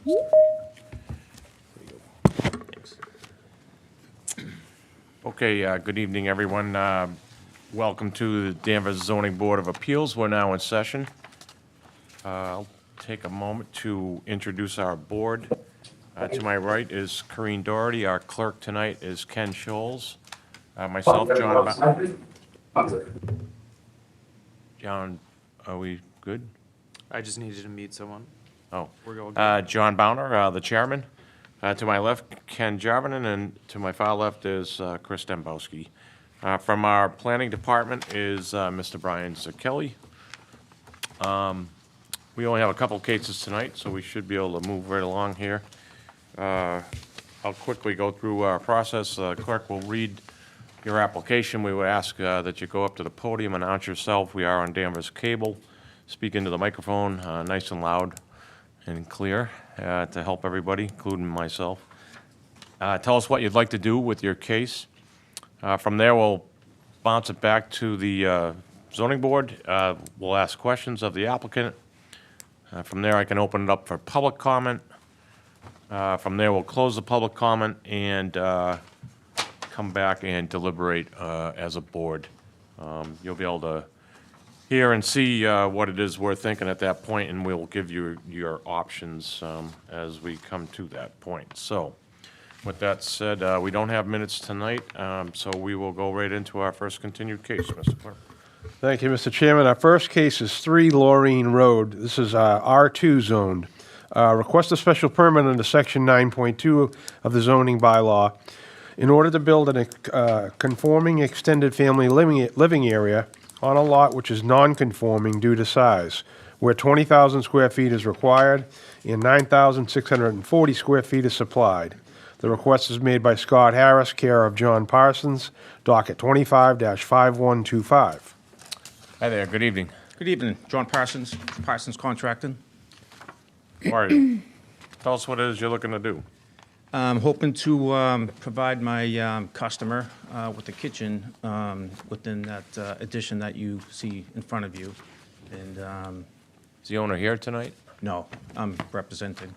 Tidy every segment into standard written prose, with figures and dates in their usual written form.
Thanks. Okay, good evening, everyone. Welcome to the Danvers Zoning Board of Appeals. We're now in session. I'll take a moment to introduce our board. To my right is Corrine Doherty. Our clerk tonight is Ken Scholes. Myself, John, are we good? I just needed to meet someone. Oh. We're going good. John Bowner, the chairman. To my left, Ken Jarvinen, and to my far left is Chris Dembowski. From our planning department is Mr. Brian Zakelli. We only have a couple cases tonight, so we should be able to move right along here. I'll quickly go through our process. Clerk will read your application. We would ask that you go up to the podium, announce yourself. We are on Danvers Cable. Speak into the microphone, nice and loud and clear, to help everybody, including myself. Tell us what you'd like to do with your case. From there, we'll bounce it back to the zoning board. We'll ask questions of the applicant. From there, I can open it up for public comment. From there, we'll close the public comment and come back and deliberate as a board. You'll be able to hear and see what it is we're thinking at that point, and we'll give you your options as we come to that point. So, with that said, we don't have minutes tonight, so we will go right into our first continued case, Mr. Clerk. Thank you, Mr. Chairman. Our first case is 3 Laurine Road. This is R2 zoned. Request a special permit under Section 9.2 of the zoning bylaw in order to build a conforming extended family living area on a lot which is non-conforming due to size, where 20,000 square feet is required and 9,640 square feet is supplied. The request is made by Scott Harris, care of John Parsons, docket 25-5125. Hi there, good evening. Good evening, John Parsons, Parsons Contracting. How are you? Tell us what it is you're looking to do. I'm hoping to provide my customer with a kitchen within that addition that you see in front of you. And Is the owner here tonight? no, I'm representing.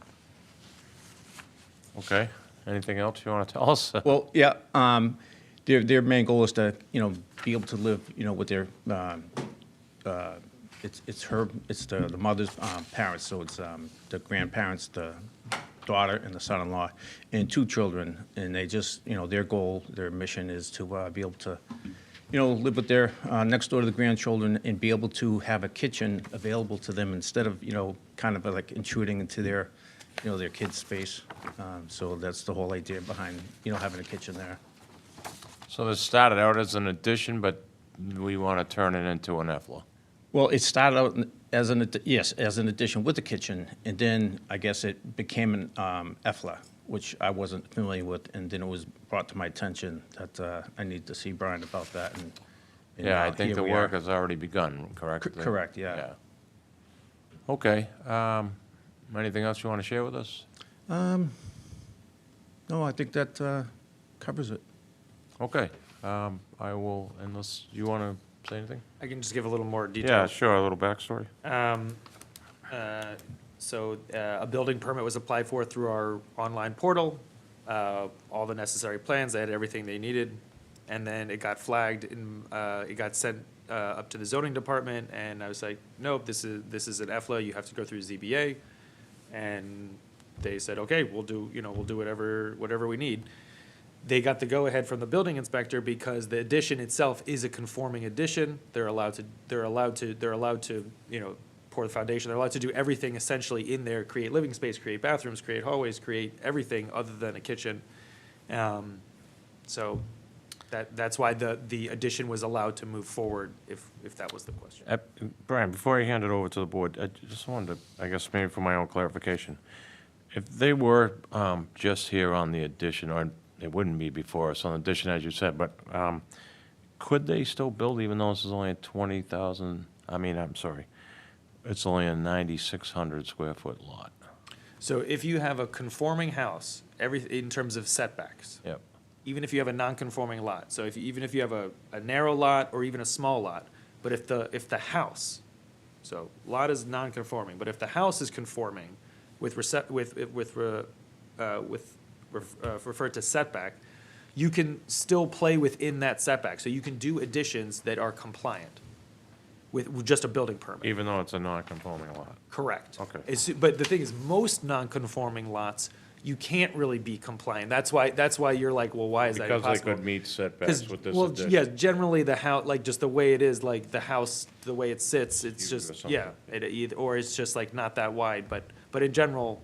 Okay. Anything else you want to tell us? Well, yeah, their main goal is to, be able to live, with their, it's the mother's parents, so it's the grandparents, the daughter and the son-in-law, and 2 children, and they just, their goal, their mission is to be able to, live with their, next door to the grandchildren and be able to have a kitchen available to them instead of, kind of like intruding into their, their kids' space. So that's the whole idea behind, having a kitchen there. So this started out as an addition, but we want to turn it into an EFLA. Well, it started out as as an addition with the kitchen, and then I guess it became an EFLA, which I wasn't familiar with, and then it was brought to my attention that I need to see Brian about that. And Yeah, I think here the we work are. has already begun, correct? Correct, yeah. Okay. Anything else you want to share with us? No, I think that covers it. Okay. I will, unless you want to say anything? I can just give a little more detail. Yeah, sure, a little backstory. So a building permit was applied for through our online portal. All the necessary plans, they had everything they needed. And then it got flagged and it got sent up to the zoning department. And I was like, nope, this is an EFLA. You have to go through ZBA. And they said, okay, we'll do whatever we need. They got the go-ahead from the building inspector because the addition itself is a conforming addition. They're allowed to, pour the foundation. They're allowed to do everything essentially in there, create living space, create bathrooms, create hallways, create everything other than a kitchen. So that's why the addition was allowed to move forward, if that was the question. Brian, before I hand it over to the board, I just wanted to, I guess maybe for my own clarification, if they were just here on the addition, or it wouldn't be before us on the addition, as you said, but could they still build even though this is only a 20,000, it's only a 9,600 square foot lot? So if you have a conforming house, in terms of setbacks, Yep. even if you have a non-conforming lot, so even if you have a narrow lot or even a small lot, but if the house, so lot is non-conforming, but if the house is conforming, referred to setback, you can still play within that setback. So you can do additions that are compliant with just a building permit. Even though it's a non-conforming lot? Correct. Okay. But the thing is, most non-conforming lots, you can't really be compliant. That's why you're like, well, why is that Because impossible? they could meet setbacks with this Well, addition? yeah, generally the house, like just the way it is, like the house, the way it sits, it's Huge or just, something. yeah, or it's just like not that wide, but in general,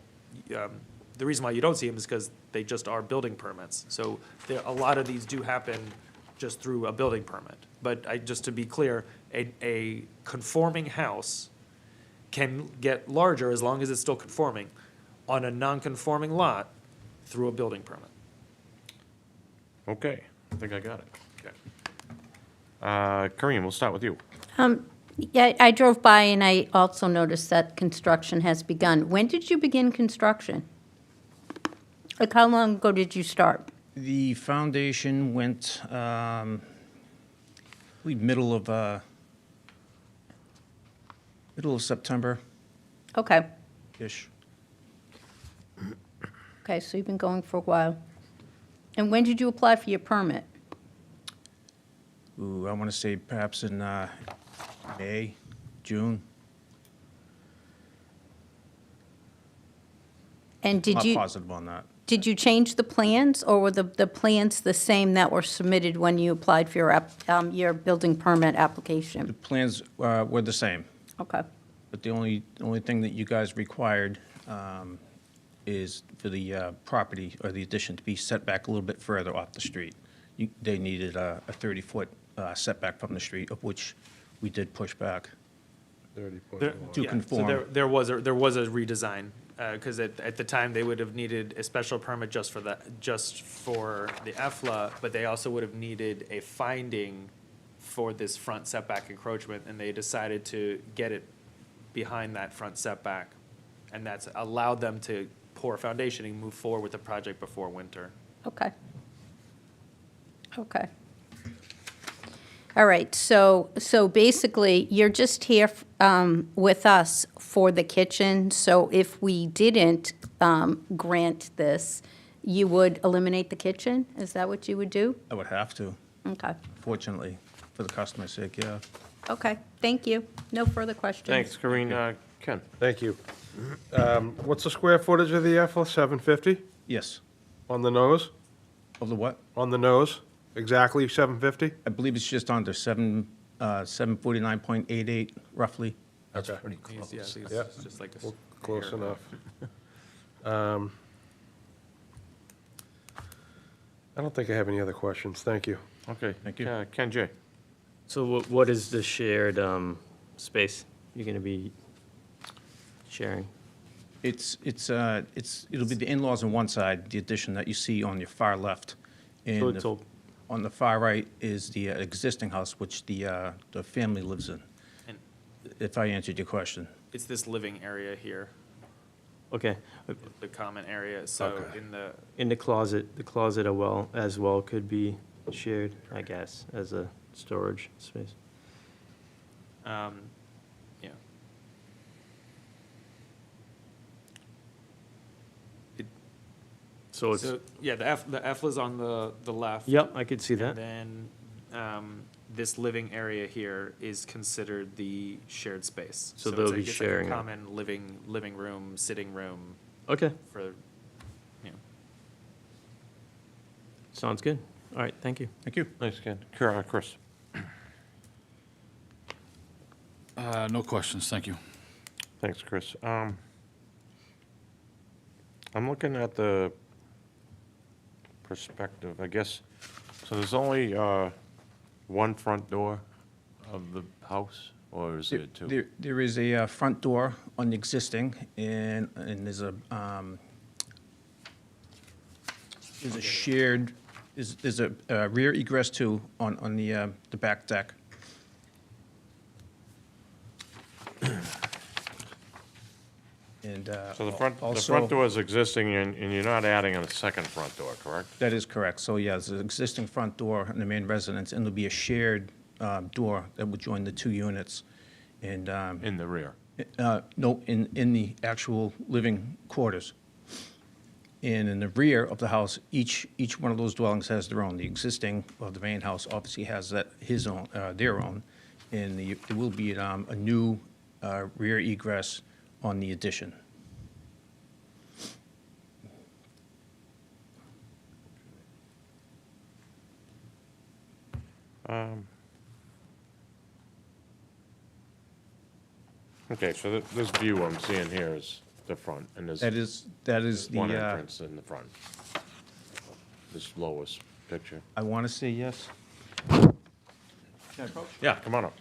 the reason why you don't see them is because they just are building permits. So a lot of these do happen just through a building permit. But just to be clear, a conforming house can get larger as long as it's still conforming on a non-conforming lot through a building permit. Okay, I think I got it. Kareem, we'll start with you. Yeah, I drove by and I also noticed that construction has begun. When did you begin construction? Like, how long ago did you start? The foundation went, I believe, middle of September-ish. Okay, okay, so you've been going for a while. And when did you apply for your permit? Ooh, I want to say perhaps in May, June. And Not positive on that. did you change the plans, or were the plans the same that were submitted when you applied for your building permit The application? plans were the same, Okay, but the only thing that you guys required is for the property or the addition to be set back a little bit further off the street. They needed a 30-foot setback from the street, of which we did push back. 30.1. To Yeah, conform. So there was a redesign, because at the time, they would have needed a special permit just for the EFLA, but they also would have needed a finding for this front setback encroachment, and they decided to get it behind that front setback. And that's allowed them to pour a foundation and move forward with the project before winter. okay. Okay. All right, so basically, you're just here with us for the kitchen, so if we didn't grant this, you would eliminate the kitchen? Is that what you would do? I would have to, Okay, fortunately, for the customer's sake, yeah. okay, thank you. No further questions. Thanks, Kareem. Ken? Thank you. What's the square footage of the EFLA? 750 Yes. on the nose? Of the what? On the nose? Exactly 750? I believe it's just under 749.88, roughly. Okay. Yeah, I think it's Yep. just like a Well, close hair. enough. I don't think I have any other questions. Thank you. Okay. Thank you. Ken J. So what is the shared space you're going to be sharing? It'll be the in-laws on one side, the addition that you see on your far left. So And it's all- on the far right is the existing house, which the family lives in, And if I answered your question. it's this living area here, Okay, the common area, so Okay. in the the closet as well could be shared, I guess, as a storage space. yeah. So it's, So, yeah, the EFLA's on the left. yep, I could see that. And then, this living area here is considered the shared space. So it's they'll like- be it's like a sharing it. common living room, sitting room Okay, for, you know. sounds good. All right, thank you. Thank you. Thanks, Ken. Chris? No questions, thank you. Thanks, Chris. I'm looking at the perspective, I guess. So there's only one front door of the house, or is there two? There is a front door on the existing, and there's a shared, there's a rear egress too on the back deck. And So the front also- door is existing, and you're not adding a second front door, correct? That is correct. So, yeah, there's an existing front door in the main residence, and there'll be a shared door that would join the two units and In the rear? No, in the actual living quarters. And in the rear of the house, each one of those dwellings has their own. The existing, well, the main house obviously has his own, their own. And there will be a new rear egress on the addition. Okay, so this view I'm seeing here is the front, and there's That is one the, entrance in the front. This lowest picture. I want to say yes. Yeah, come on up.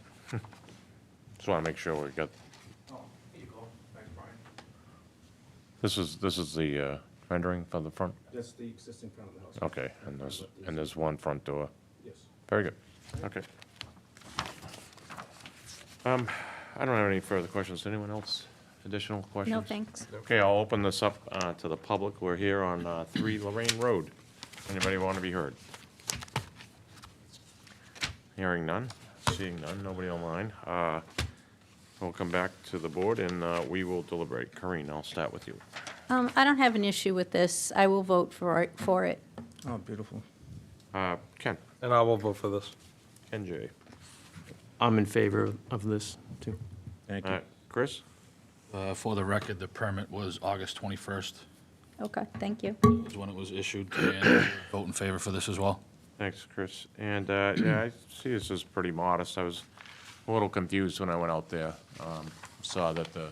Just want to make sure we got, Oh, here you go. Thanks, Brian. this is the rendering for the front? That's the existing front of the house. Okay, and there's one front door. Yes. Very good, okay. I don't have any further questions. Anyone else? Additional questions? No, thanks. Okay, I'll open this up to the public. We're here on 3 Laurine Road. Anybody want to be heard? Hearing none, seeing none, nobody online. We'll come back to the board and we will deliberate. Corinne, I'll start with you. I don't have an issue with this. I will vote for it. Oh, beautiful. Ken? And I will vote for this. Ken J. I'm in favor of this, too. Thank you. Chris? For the record, the permit was August 21st, Okay, thank you. was when it was issued, and vote in favor for this as well. Thanks, Chris. And, yeah, I see this is pretty modest. I was a little confused when I went out there. Saw that the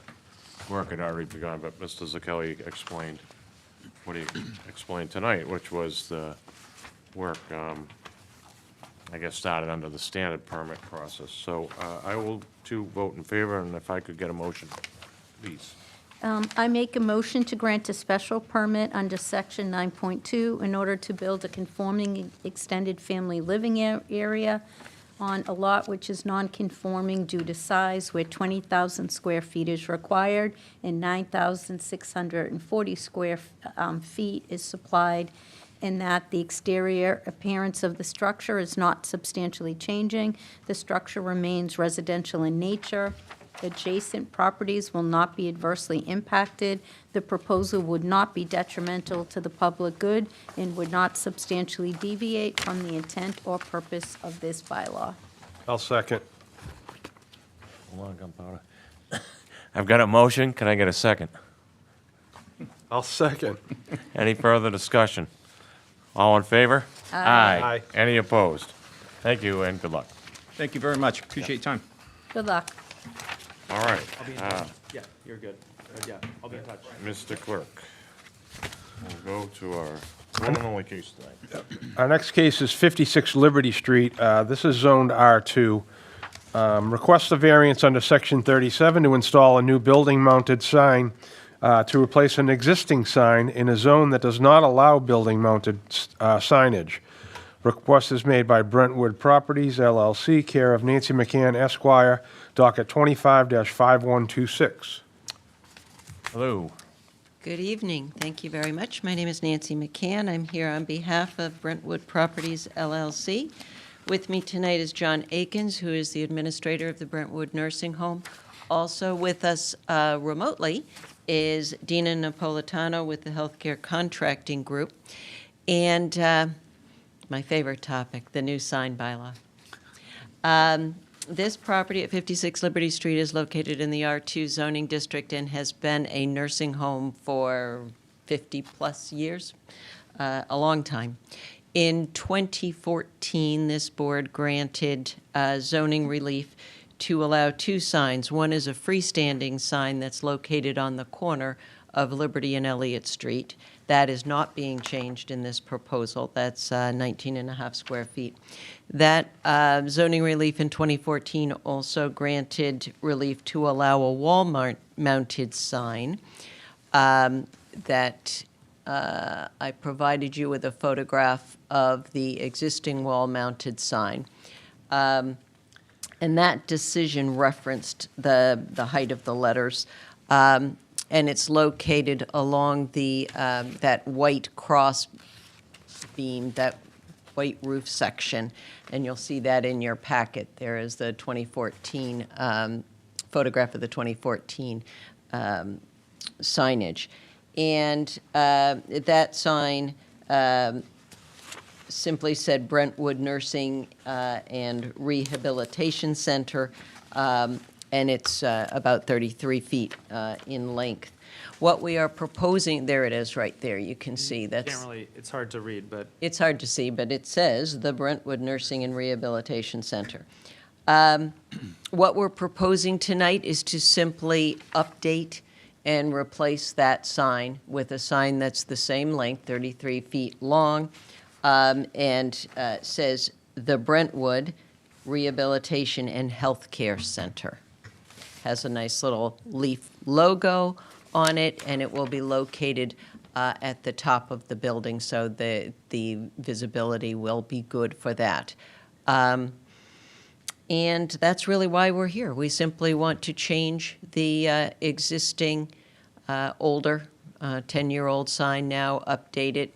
work had already begun, but Mr. Zakelli explained what he explained tonight, which was the work, I guess, started under the standard permit process. So I will, too, vote in favor, and if I could get a motion, please. I make a motion to grant a special permit under Section 9.2 in order to build a conforming extended family living area on a lot which is non-conforming due to size, where 20,000 square feet is required and 9,640 square feet is supplied, and that the exterior appearance of the structure is not substantially changing. The structure remains residential in nature. Adjacent properties will not be adversely impacted. The proposal would not be detrimental to the public good and would not substantially deviate from the intent or purpose of this bylaw. I'll second. Hold on, gunpowder. I've got a motion. Can I get a second? I'll second. Any further discussion? All in favor? Aye. Any opposed? Thank you and good luck. Thank you very much. Appreciate your time. Good luck. All right, I'll be in touch. Yeah, you're good. Yeah, I'll be in touch. Mr. Clerk, we'll go to our one and only case tonight. Our next case is 56 Liberty Street. This is zoned R2. Request a variance under Section 37 to install a new building-mounted sign to replace an existing sign in a zone that does not allow building-mounted signage. Request is made by Brentwood Properties, LLC, care of Nancy McCann, Esquire, docket 25-5126. Hello. Good evening. Thank you very much. My name is Nancy McCann. I'm here on behalf of Brentwood Properties, LLC. With me tonight is John Akins, who is the administrator of the Brentwood Nursing Home. Also with us remotely is Dina Napolitano with the Healthcare Contracting Group. And my favorite topic, the new sign bylaw. This property at 56 Liberty Street is located in the R2 zoning district and has been a nursing home for 50-plus years, a long time. In 2014, this board granted zoning relief to allow 2 signs. One is a freestanding sign that's located on the corner of Liberty and Elliott Street. That is not being changed in this proposal. That's 19 and a half square feet. That zoning relief in 2014 also granted relief to allow a wall-mounted sign that I provided you with a photograph of the existing wall-mounted sign. And that decision referenced the height of the letters. And it's located along the that white cross beam, that white roof section, and you'll see that in your packet. There is the 2014 photograph of the 2014 signage. And that sign simply said Brentwood Nursing and Rehabilitation Center, and it's about 33 feet in length. What we are proposing, there it is right there, you can see that's. Can't really, it's hard to read, but It's hard to see, but it says the Brentwood Nursing and Rehabilitation Center. What we're proposing tonight is to simply update and replace that sign with a sign that's the same length, 33 feet long, and says the Brentwood Rehabilitation and Healthcare Center. Has a nice little leaf logo on it, and it will be located at the top of the building, so the visibility will be good for that. And that's really why we're here. We simply want to change the existing older 10-year-old sign now, update it,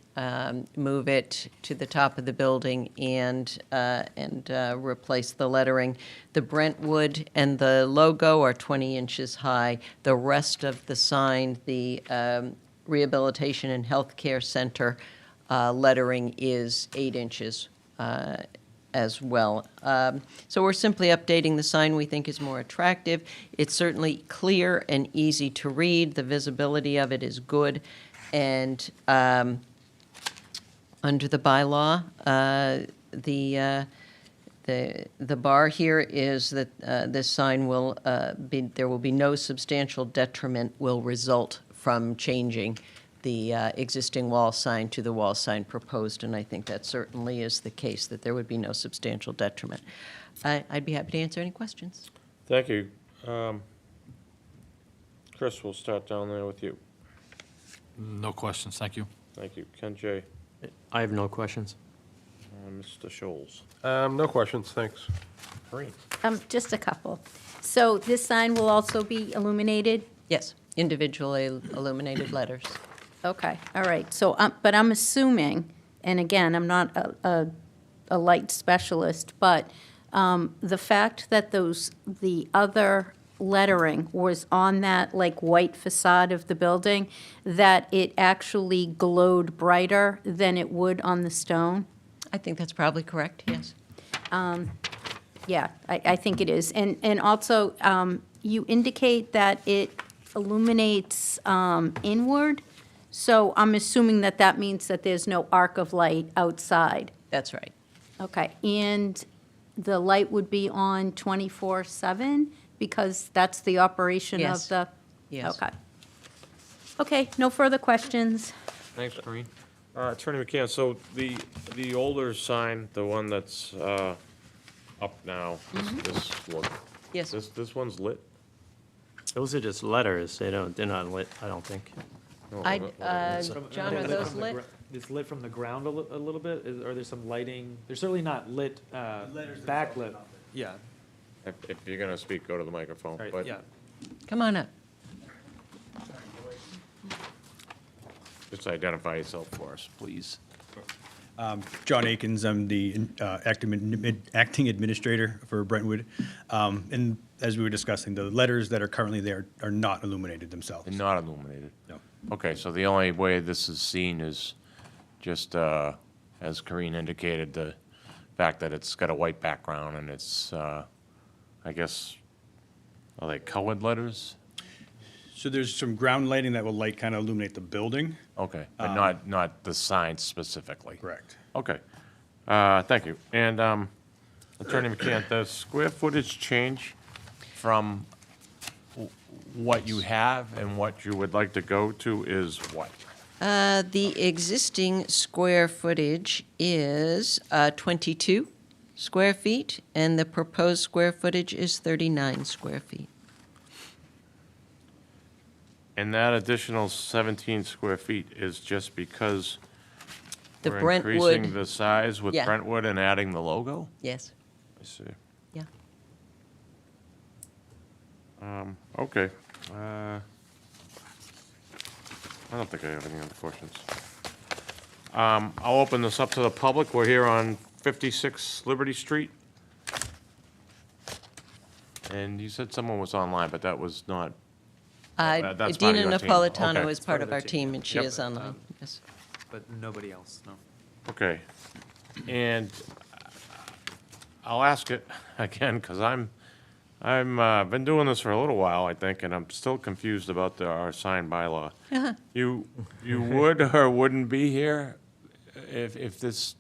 move it to the top of the building, and replace the lettering. The Brentwood and the logo are 20 inches high. The rest of the sign, the Rehabilitation and Healthcare Center lettering is 8 inches as well. So we're simply updating the sign. We think is more attractive. It's certainly clear and easy to read. The visibility of it is good. And under the bylaw, the bar here is that this sign will there will be no substantial detriment will result from changing the existing wall sign to the wall sign proposed, and I think that certainly is the case, that there would be no substantial detriment. I'd be happy to answer any questions. Thank you. Chris, we'll start down there with you. No questions, thank you. Thank you. Ken J. I have no questions. Mr. Scholes. No questions, thanks. Green. Just a couple. So this sign will also be illuminated? Yes, individually illuminated letters. Okay, all right. So, but I'm assuming, and again, I'm not a light specialist, but the fact that the other lettering was on that like white facade of the building, that it actually glowed brighter than it would on the stone? I think that's probably correct, yes. Yeah, I think it is. And also, you indicate that it illuminates inward, so I'm assuming that that means that there's no arc of light outside. That's right. Okay, and the light would be on 24/7, because that's the operation of Yes. the? Yes. Okay. Okay, no further questions. Thanks, Green. Attorney McCann, so the older sign, the one that's up now, this one, Yes. this one's lit? Those are just letters, they're not lit, I don't think. No, John, are those From the lit? It's lit from the ground a little bit, or there's some lighting, they're certainly not lit, backlit. Yeah, If you're gonna speak, go to the microphone, right, but yeah. Come on up. just identify yourself for us, please. John Akins, I'm the acting administrator for Brentwood. And as we were discussing, the letters that are currently there are not illuminated themselves. They're not illuminated? No. Okay, so the only way this is seen is just, as Corinne indicated, the fact that it's got a white background and it's, I guess, are they colored letters? So there's some ground lighting that will kind of illuminate the building. Okay, but not the sign specifically? Correct. Okay, thank you. And Attorney McCann, the square footage change from what you have and what you would like to go to is what? The existing square footage is 22 square feet, and the proposed square footage is 39 square feet. And that additional 17 square feet is just because The we're Brentwood, increasing the size with Yeah. Brentwood and adding the logo? yes, I see. yeah. Okay. I don't think I have any other questions. I'll open this up to the public. We're here on 56 Liberty Street. And you said someone was online, but that was not, that's part of Dina your team. Napolitano Okay. is part of of the our team, team, and she Yep. is online. Yes. But nobody else, no. Okay. And I'll ask it again, because been doing this for a little while, I think, and I'm still confused about our sign bylaw. You would or wouldn't be here if this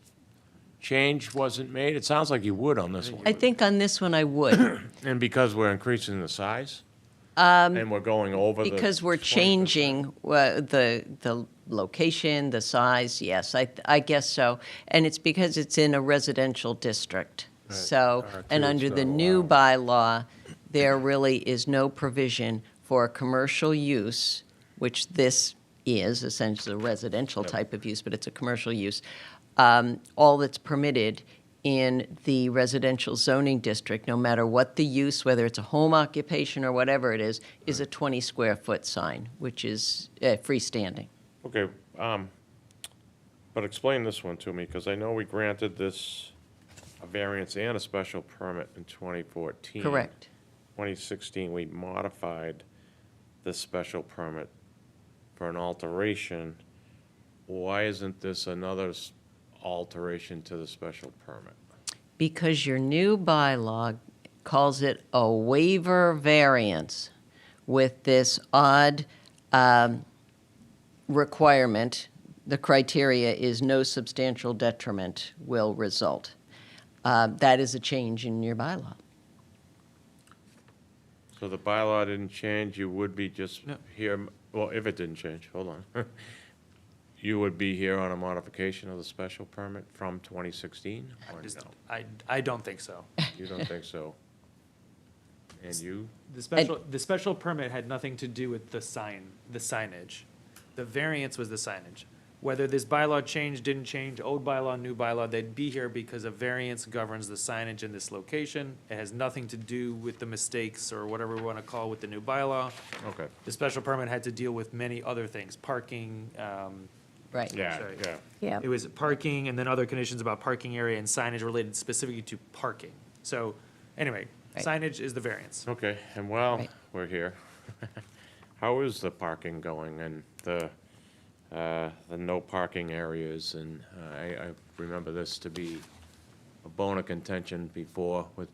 change wasn't made? It sounds like you would on this one. I think on this one I would, And because we're increasing the size? And we're going over the. because we're 20%? changing the location, the size, yes, I guess so. And it's because it's in a residential district. So, and R2 under it's the not new allowed. bylaw, there really is no provision for commercial use, which this is essentially a residential type of use, but it's a commercial use. All that's permitted in the residential zoning district, no matter what the use, whether it's a home occupation or whatever it is a 20-square-foot sign, which is freestanding. Okay, but explain this one to me, because I know we granted this a variance and a special permit in 2014. Correct. 2016, we modified the special permit for an alteration. Why isn't this another alteration to the special permit? Because your new bylaw calls it a waiver variance with this odd requirement. The criteria is no substantial detriment will result. That is a change in your bylaw. So the bylaw didn't change, you would be just No. here, well, if it didn't change, hold on. You would be here on a modification of the special permit from 2016? Or Just- no? I don't think so. You don't think so? And you? The special permit had nothing to do with the signage. The variance was the signage. Whether this bylaw changed, didn't change, old bylaw, new bylaw, they'd be here because a variance governs the signage in this location. It has nothing to do with the mistakes or whatever we want to call with the new bylaw. Okay. The special permit had to deal with many other things, parking, Right. Yeah, Sorry. yeah. Yeah. it was parking and then other conditions about parking area and signage related specifically to parking. So, anyway, Right. signage is the variance. Okay, and while Right. we're here, how is the parking going and the no parking areas? And I remember this to be a bone of contention before with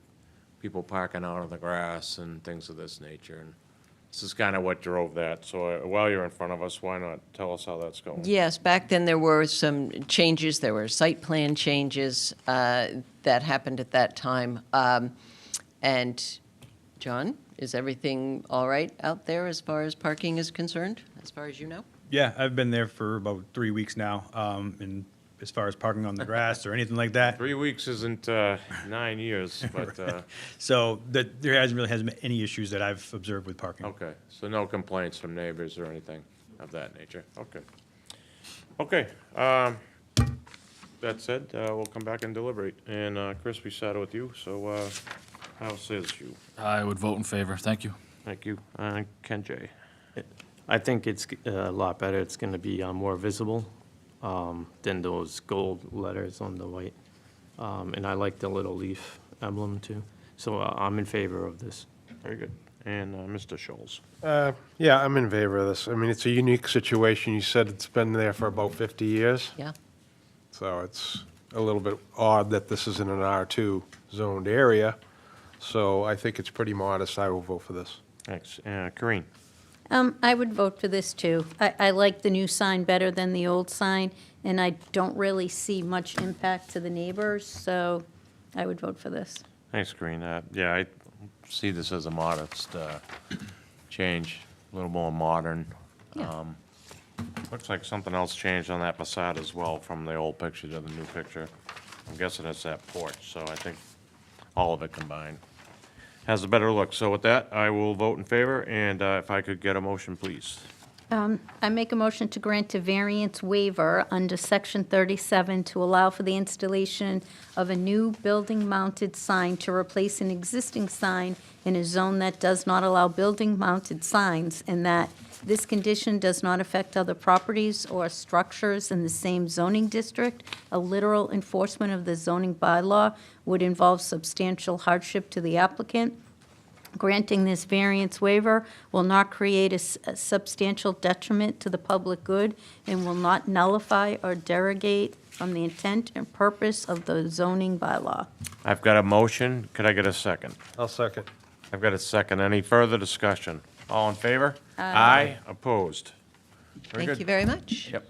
people parking out on the grass and things of this nature. And this is kind of what drove that. So while you're in front of us, why not tell us how that's going? Yes, back then there were some changes, there were site plan changes that happened at that time. And, John, is everything all right out there as far as parking is concerned, as far as you know? Yeah, I've been there for about 3 weeks now, and as far as parking on the grass or anything like that. 3 weeks isn't 9 years, but, So that there hasn't been any issues that I've observed with parking. okay. So no complaints from neighbors or anything of that nature? Okay. Okay, that said, we'll come back and deliberate. And Chris, we sat with you, so how says you? I would vote in favor. Thank you. Thank you. Ken J. I think it's a lot better. It's going to be more visible than those gold letters on the white. And I like the little leaf emblem too. So I'm in favor of this. Very good. And Mr. Scholes. Yeah, I'm in favor of this. I mean, it's a unique situation. You said it's been there for about 50 years, Yeah? so it's a little bit odd that this is in an R2 zoned area. So I think it's pretty modest. I will vote for this. Thanks. Corinne? I would vote for this, too. I like the new sign better than the old sign, and I don't really see much impact to the neighbors, so I would vote for this. Thanks, Corinne. Yeah, I see this as a modest change, a little more modern. Yeah. Looks like something else changed on that facade as well from the old picture to the new picture. I'm guessing it's that porch, so I think all of it combined has a better look. So with that, I will vote in favor, and if I could get a motion, please. I make a motion to grant a variance waiver under Section 37 to allow for the installation of a new building-mounted sign to replace an existing sign in a zone that does not allow building-mounted signs, and that this condition does not affect other properties or structures in the same zoning district. A literal enforcement of the zoning bylaw would involve substantial hardship to the applicant. Granting this variance waiver will not create a substantial detriment to the public good and will not nullify or derogate from the intent and purpose of the zoning bylaw. I've got a motion. Could I get a second? I'll second. I've got a second. Any further discussion? All in favor? Aye. Opposed? Very Thank good. you very much. Yep.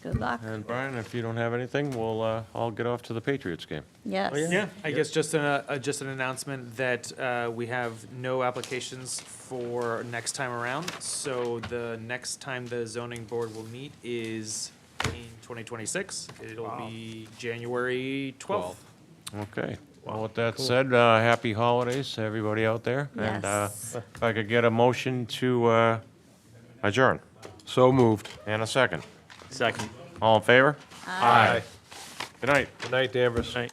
Good luck. And Brian, if you don't have anything, we'll, I'll get off to the Patriots game. Yes. Yeah, I guess just an announcement that we have no applications for next time around. So the next time the zoning board will meet is in 2026. It'll be January 12th. Okay. Well, with that said, happy holidays to everybody out there. And Yes. if I could get a motion to adjourn. So moved. And a second. Second. All in favor? Aye. Good night. Good night, Danvers. Right.